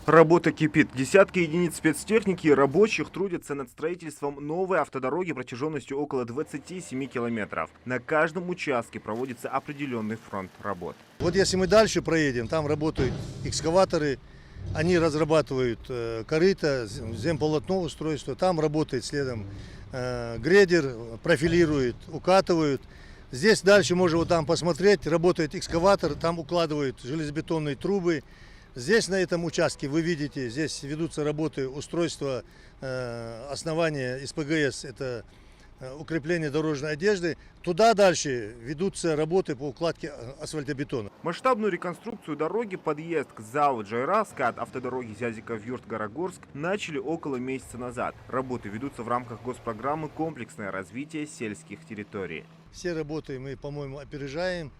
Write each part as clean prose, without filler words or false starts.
Работа кипит. Десятки единиц спецтехники и рабочих трудятся над строительством новой автодороги протяженностью около 27 километров. На каждом участке проводится определенный фронт работ. Вот если мы дальше проедем, там работают экскаваторы, они разрабатывают корыто, земполотно устройство, там работает следом грейдер, профилирует, укатывают. Здесь дальше можно вот там посмотреть, работает экскаватор, там укладывают железобетонные трубы. Здесь на этом участке вы видите, здесь ведутся работы устройства основания СПГС, это укрепление дорожной одежды. Туда дальше ведутся работы по укладке асфальтобетона. Масштабную реконструкцию дороги подъезд к ЗАО «Джайраска» от автодороги Зязиков-Юрт-Горогорск начали около месяца назад. Работы ведутся в рамках госпрограммы «Комплексное развитие сельских территорий». Все работы мы, по-моему, опережаем.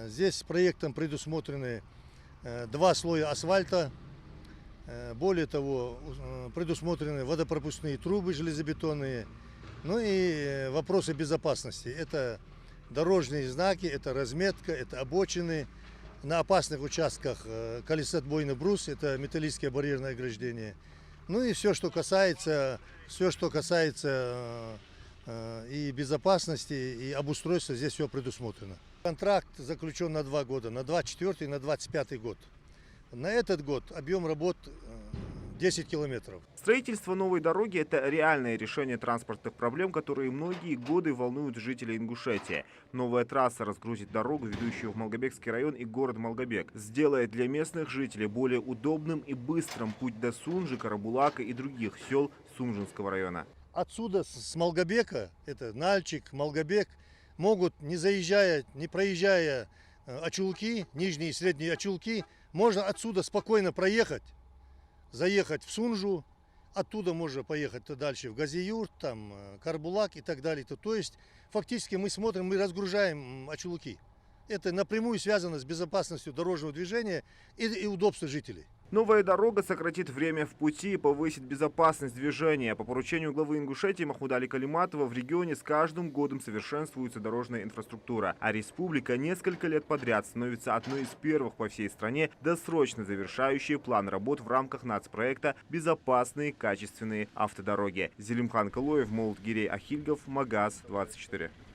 Здесь проектом предусмотрены 2 слоя асфальта. Более того, предусмотрены водопропускные трубы железобетонные. Ну и вопросы безопасности. Это дорожные знаки, это разметка, это обочины. На опасных участках колесоотбойный брус, это металлическое барьерное ограждение. Ну и все, что касается и безопасности, и обустройства, здесь все предусмотрено. Контракт заключен на 2 года, на 24 и на 25 год. На этот год объем работ 10 километров. Строительство новой дороги – это реальное решение транспортных проблем, которые многие годы волнуют жителей Ингушетии. Новая трасса разгрузит дорогу, ведущую в Малгобекский район и город Малгобек. Сделает для местных жителей более удобным и быстрым путь до Сунжи, Карабулака и других сел Сунжинского района. Отсюда, с Малгобека, это Нальчик, Малгобек, могут, не заезжая, не проезжая Очулки, нижние и средние Очулки, можно отсюда спокойно проехать, заехать в Сунжу, оттуда можно поехать дальше в Газиюрт, там Карбулак и так далее. То есть фактически мы смотрим, мы разгружаем Очулки. Это напрямую связано с безопасностью дорожного движения и удобством жителей. Новая дорога сократит время в пути и повысит безопасность движения. По поручению главы Ингушетии Махмуда Али Калиматова в регионе с каждым годом совершенствуется дорожная инфраструктура, а республика несколько лет подряд становится одной из первых по всей стране, досрочно завершающей план работ в рамках нацпроекта «Безопасные качественные автодороги». Зелимхан Калоев, Молдгирей Ахильгов, Магаз 24.